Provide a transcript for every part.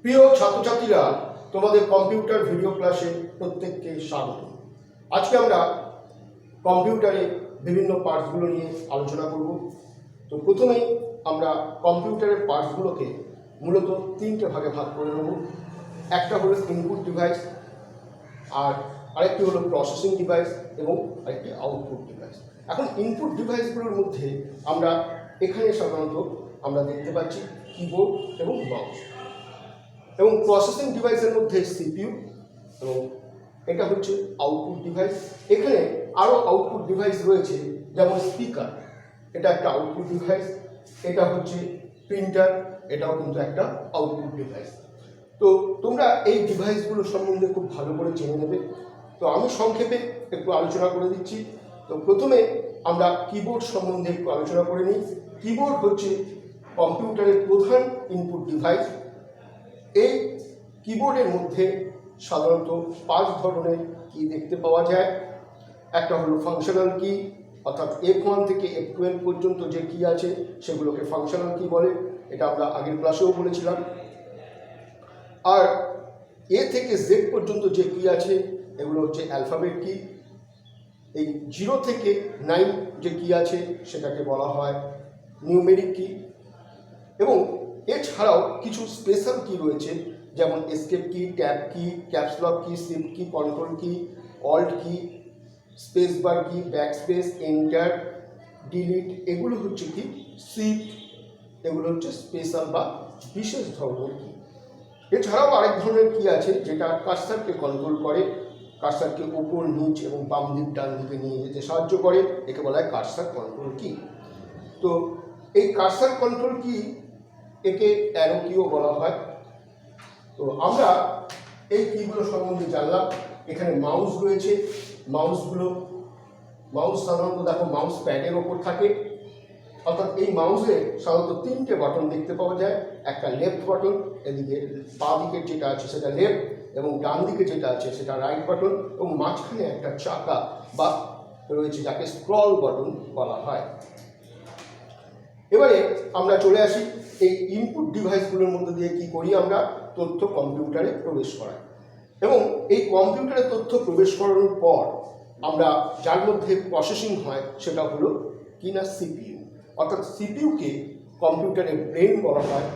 প্রিয় ছাত্রছাত্রীরা, তোমাদের কম্পিউটার ভিডিও ক্লাসে প্রত্যেককে স্বাগত। আজকে আমরা কম্পিউটারে বিভিন্ন পার্টসগুলো নিয়ে আলোচনা করব। তো প্রথমেই আমরা কম্পিউটারের পার্টসগুলোকে মূলত তিনটে ভাগে ভাগ করে নেব। একটা হলো ইনপুট ডিভাইস, আর আরেকটি হলো প্রসেসিং ডিভাইস এবং আরেকটি আউটপুট ডিভাইস। এখন ইনপুট ডিভাইসগুলোর মধ্যে আমরা এখানে সাধারণত আমরা দেখতে পাচ্ছি কিবোর্ড এবং মাউস, এবং প্রসেসিং ডিভাইসের মধ্যে সিপিইউ, এবং এটা হচ্ছে আউটপুট ডিভাইস। এখানে আরও আউটপুট ডিভাইস রয়েছে, যেমন স্পিকার, এটা একটা আউটপুট ডিভাইস। এটা হচ্ছে প্রিন্টার, এটাও কিন্তু একটা আউটপুট ডিভাইস। তো তোমরা এই ডিভাইসগুলো সম্বন্ধে খুব ভালো করে জেনে নেবে। তো আমি সংক্ষেপে একটু আলোচনা করে দিচ্ছি। তো প্রথমে আমরা কিবোর্ড সম্বন্ধে একটু আলোচনা করে নিই। কিবোর্ড হচ্ছে কম্পিউটারের প্রধান ইনপুট ডিভাইস। এই কিবোর্ডের মধ্যে সাধারণত 5 ধরনের কি দেখতে পাওয়া যায়। একটা হলো ফাংশনাল কি, অর্থাৎ F1 থেকে F12 পর্যন্ত যে কি আছে সেগুলোকে ফাংশনাল কি বলে, এটা আমরা আগের ক্লাসেও বলেছিলাম। আর A থেকে Z পর্যন্ত যে কি আছে এগুলো হচ্ছে অ্যালফাবেট কি। এই 0 থেকে 9 যে কি আছে সেটাকে বলা হয় নিউমেরিক কি। এবং এছাড়াও কিছু স্পেশাল কি রয়েছে, যেমন এসকেপ কি, ট্যাব কি, ক্যাপস লক কি, শিফট কি, কন্ট্রোল কি, অল্ট কি, স্পেস বার কি, ব্যাক স্পেস, এন্টার, ডিলিট, এগুলো হচ্ছে কি শিফট। এগুলো হচ্ছে স্পেশাল বা বিশেষ ধরনের কি। এছাড়াও আরেক ধরনের কি আছে যেটা কার্সারকে কন্ট্রোল করে, কার্সারকে উপর, নিচ এবং বাম দিক ডান দিকে নিয়ে যেতে সাহায্য করে, একে বলা হয় কার্সার কন্ট্রোল কি। তো এই কার্সার কন্ট্রোল কি, একে অ্যারো কিও বলা হয়। তো আমরা এই কিগুলো সম্বন্ধে জানলাম। এখানে মাউস রয়েছে। মাউস সাধারণত দেখো মাউস প্যাডের ওপর থাকে, অর্থাৎ এই মাউসে সাধারণত 3টে বাটন দেখতে পাওয়া যায়। একটা লেফট বাটন, এদিকে বাঁ দিকের যেটা আছে সেটা লেফট, এবং ডান দিকে যেটা আছে সেটা রাইট বাটন, এবং মাঝখানে একটা চাকা বা রয়েছে যাকে স্ক্রল বাটন বলা হয়। এবারে আমরা চলে আসি এই ইনপুট ডিভাইসগুলোর মধ্যে দিয়ে কি করি, আমরা তথ্য কম্পিউটারে প্রবেশ করাই। এবং এই কম্পিউটারে তথ্য প্রবেশ করানোর পর আমরা যার মধ্যে প্রসেসিং হয় সেটা হলো কি না সিপিইউ, অর্থাৎ সিপিইউকে কম্পিউটারের ব্রেন বলা হয়,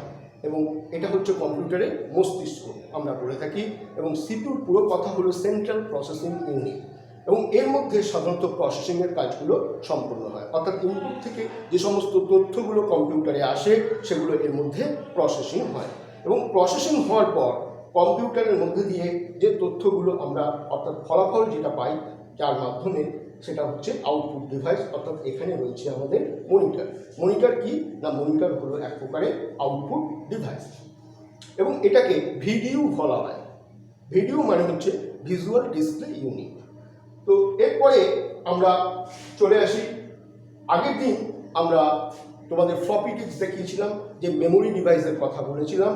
এবং এটা হচ্ছে কম্পিউটারের মস্তিষ্ক আমরা বলে থাকি। এবং সিপিইউর পুরো কথা হলো সেন্ট্রাল প্রসেসিং ইউনিট, এবং এর মধ্যে সাধারণত প্রসেসিংয়ের কাজগুলো সম্পূর্ণ হয়। অর্থাৎ ইনপুট থেকে যে সমস্ত তথ্যগুলো কম্পিউটারে আসে সেগুলো এর মধ্যে প্রসেসিং হয়, এবং প্রসেসিং হওয়ার পর কম্পিউটারের মধ্যে দিয়ে যে তথ্যগুলো আমরা অর্থাৎ ফলাফল যেটা পাই যার মাধ্যমে, সেটা হচ্ছে আউটপুট ডিভাইস। অর্থাৎ এখানে রয়েছে আমাদের মনিটর। মনিটর কি না, মনিটর হলো এক প্রকারের আউটপুট ডিভাইস, এবং এটাকে ভিডিও বলা হয়। ভিডিও মানে হচ্ছে ভিজুয়াল ডিসপ্লে ইউনিট। তো এরপরে আমরা চলে আসি, আগের দিন আমরা তোমাদের ফ্লপি ডিস্ক দেখিয়েছিলাম, যে মেমোরি ডিভাইসের কথা বলেছিলাম।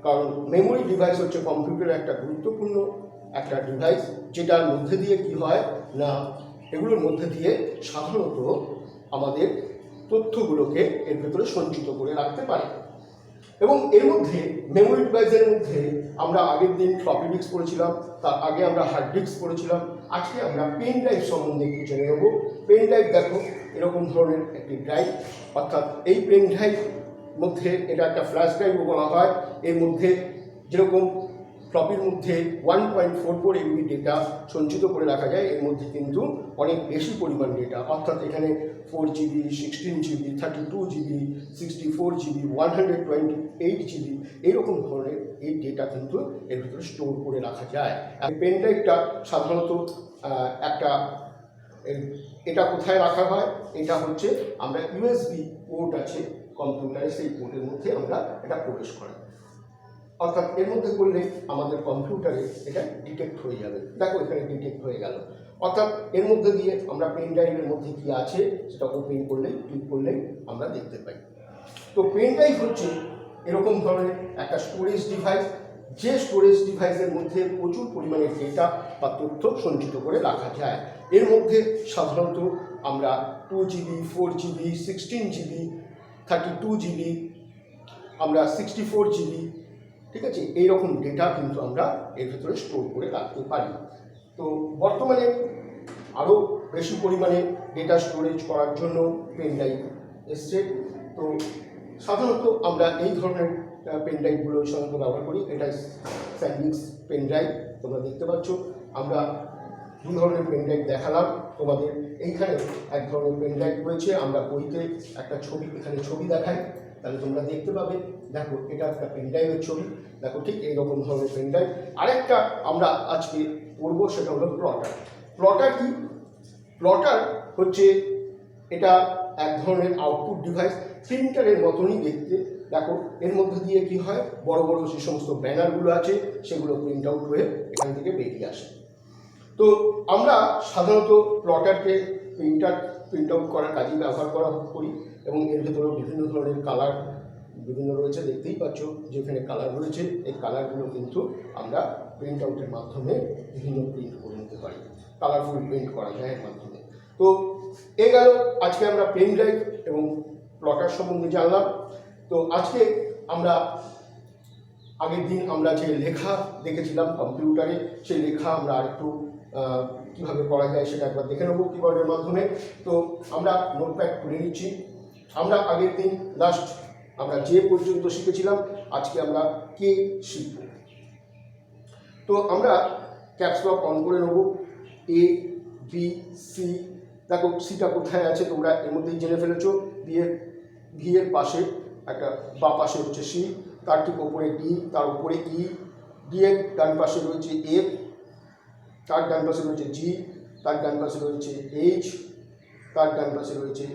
কারণ মেমোরি ডিভাইস হচ্ছে কম্পিউটারের একটা গুরুত্বপূর্ণ একটা ডিভাইস, যেটার মধ্যে দিয়ে কি হয় না, এগুলোর মধ্যে দিয়ে সাধারণত আমাদের তথ্যগুলোকে এর ভেতরে সঞ্চিত করে রাখতে পারি। এবং এর মধ্যে মেমোরি ডিভাইসের মধ্যে আমরা আগের দিন ফ্লপি ডিস্ক পড়েছিলাম, তার আগে আমরা হার্ড ডিস্ক পড়েছিলাম। আজকে আমরা পেন ড্রাইভ সম্বন্ধে একটু জেনে নেব। পেন ড্রাইভ দেখো এরকম ধরনের একটি ড্রাইভ, অর্থাৎ এই পেন ড্রাইভ মধ্যে এটা একটা ফ্ল্যাশ ড্রাইভও বলা হয়। এর মধ্যে যেরকম ফ্লপির মধ্যে 1.44 MB ডেটা সঞ্চিত করে রাখা যায়, এর মধ্যে কিন্তু অনেক বেশি পরিমাণ ডেটা, অর্থাৎ এখানে 4GB, 16GB, 32GB, 64GB, 128GB এইরকম ধরনের এই ডেটা কিন্তু এর ভিতরে স্টোর করে রাখা যায়। পেন ড্রাইভটা সাধারণত এটা কোথায় রাখা হয়, এটা হচ্ছে আমরা USB পোর্ট আছে কম্পিউটারে, সেই পোর্টের মধ্যে আমরা এটা প্রবেশ করাই। অর্থাৎ এর মধ্যে করলে আমাদের কম্পিউটারে এটা ডিটেক্ট হয়ে যাবে। দেখো এখানে ডিটেক্ট হয়ে গেল। অর্থাৎ এর মধ্যে দিয়ে আমরা পেন ড্রাইভের মধ্যে কী আছে সেটা ওপেন করলেই, ক্লিক করলেই আমরা দেখতে পাই। তো পেন ড্রাইভ হচ্ছে এরকম ধরনের একটা স্টোরেজ ডিভাইস, যে স্টোরেজ ডিভাইসের মধ্যে প্রচুর পরিমাণে ডেটা বা তথ্য সঞ্চিত করে রাখা যায়। এর মধ্যে সাধারণত আমরা 2GB, 4GB, 16GB, 32GB, আমরা 64GB ঠিক আছে, এইরকম ডেটা কিন্তু আমরা এর ভেতরে স্টোর করে রাখতে পারি। তো বর্তমানে আরও বেশি পরিমাণে ডেটা স্টোরেজ করার জন্য পেন ড্রাইভ এসছে। তো সাধারণত আমরা এই ধরনের পেন ড্রাইভগুলো সাধারণত ব্যবহার করি। এটা স্যান্ডিক্স পেন ড্রাইভ, তোমরা দেখতে পাচ্ছ। আমরা দু ধরনের পেন ড্রাইভ দেখালাম তোমাদের। এইখানে এক ধরনের পেন ড্রাইভ রয়েছে, আমরা বইতে একটা ছবি, এখানে ছবি দেখাই, তাহলে তোমরা দেখতে পাবে। দেখো, এটা একটা পেন ড্রাইভের ছবি, দেখো ঠিক এইরকম ধরনের পেন ড্রাইভ। আরেকটা আমরা আজকে পড়বো, সেটা হলো প্লটার। প্লটার কি? প্লটার হচ্ছে এটা এক ধরনের আউটপুট ডিভাইস, প্রিন্টারের মতনই দেখতে। দেখো, এর মধ্যে দিয়ে কি হয়, বড় বড় যে সমস্ত ব্যানারগুলো আছে সেগুলো প্রিন্ট আউট হয়ে এখান থেকে বেরিয়ে আসে। তো আমরা সাধারণত প্লটারকে প্রিন্ট আউট করার কাজে ব্যবহার করি, এবং এর ভেতরেও বিভিন্ন ধরনের কালার বিভিন্ন রয়েছে, দেখতেই পাচ্ছ যেখানে কালার রয়েছে। এই কালারগুলো কিন্তু আমরা প্রিন্ট আউটের মাধ্যমে বিভিন্ন প্রিন্ট করে নিতে পারি, কালারফুল প্রিন্ট করা যায় এর মাধ্যমে। তো এ গেল আজকে আমরা পেন ড্রাইভ এবং প্লটার সম্বন্ধে জানলাম। তো আজকে আমরা আগের দিন আমরা যে লেখা দেখেছিলাম কম্পিউটারে, সেই লেখা আমরা আরেকটু কীভাবে করা যায় সেটা একবার দেখে নেবো কিবোর্ডের মাধ্যমে। তো আমরা নোটপ্যাড খুলে নিচ্ছি। আমরা আগের দিন লাস্ট আমরা যে পর্যন্ত শিখেছিলাম, আজকে আমরা কে শিখব। তো আমরা ক্যাপস লক অন করে নেব। এ বি সি, দেখো সিটা কোথায় আছে তোমরা এর মধ্যেই জেনে ফেলেছো। ভি এর পাশে একটা বা পাশে হচ্ছে সি, তার ঠিক ওপরে ডি, তার উপরে ই, ডি এর ডান পাশে রয়েছে এফ, তার ডান পাশে রয়েছে জি, তার ডান পাশে রয়েছে এইচ, তার ডান পাশে রয়েছে,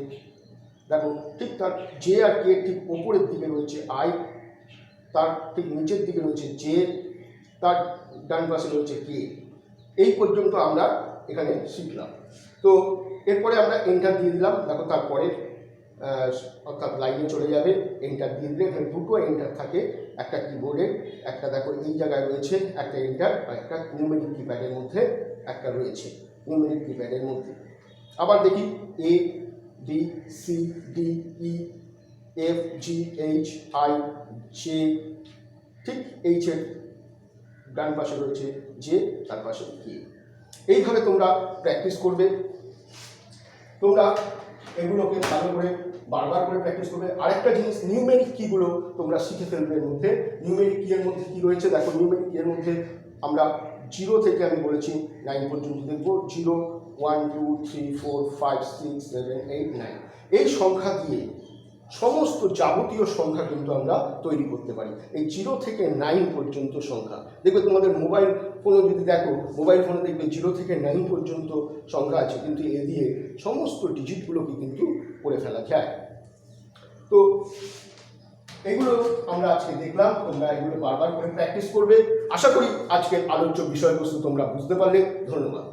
দেখো ঠিক তার জে আর কে ঠিক ওপরের দিকে রয়েছে আই, তার ঠিক নিচের দিকে রয়েছে জে, তার ডান পাশে রয়েছে কে। এই পর্যন্ত আমরা এখানে শিখলাম। তো এরপরে আমরা এন্টার দিয়ে দিলাম। দেখো তারপরে অর্থাৎ লাইনে চলে যাবে, এন্টার দিয়ে দিলে এখানে দুটো এন্টার থাকে, একটা কিবোর্ডে, একটা দেখো এই জায়গায় রয়েছে একটা এন্টার, আর একটা নিউমেরিক কিপ্যাডের মধ্যে একটা রয়েছে, নিউমেরিক কিপ্যাডের মধ্যে। আবার দেখি A B C D E F G H I J, ঠিক এইচের ডান পাশে রয়েছে জে, তার পাশে কে। এইভাবে তোমরা প্র্যাকটিস করবে। তোমরা এগুলোকে ভালো করে বারবার করে প্র্যাকটিস করবে। আরেকটা জিনিস, নিউমেরিক কিগুলো তোমরা শিখে ফেলবে। এর মধ্যে নিউমেরিক কি এর মধ্যে কী রয়েছে দেখো। নিউমেরিক কি এর মধ্যে আমরা 0 থেকে আমি বলেছি 9 পর্যন্ত দেখব। 0 1 2 3 4 5 6 7 8 9 এই সংখ্যা দিয়ে সমস্ত যাবতীয় সংখ্যা কিন্তু আমরা তৈরি করতে পারি। এই 0 থেকে 9 পর্যন্ত সংখ্যা দেখবে তোমাদের মোবাইল ফোনে যদি দেখো, মোবাইল ফোনে দেখবে 0 থেকে 9 পর্যন্ত সংখ্যা আছে, কিন্তু এ দিয়ে সমস্ত ডিজিটগুলোকে কিন্তু করে ফেলা যায়। তো এগুলো আমরা আজকে দেখলাম, তোমরা এগুলো বারবার করে প্র্যাকটিস করবে। আশা করি আজকের আলোচ্য বিষয়বস্তু তোমরা বুঝতে পারলে। ধন্যবাদ।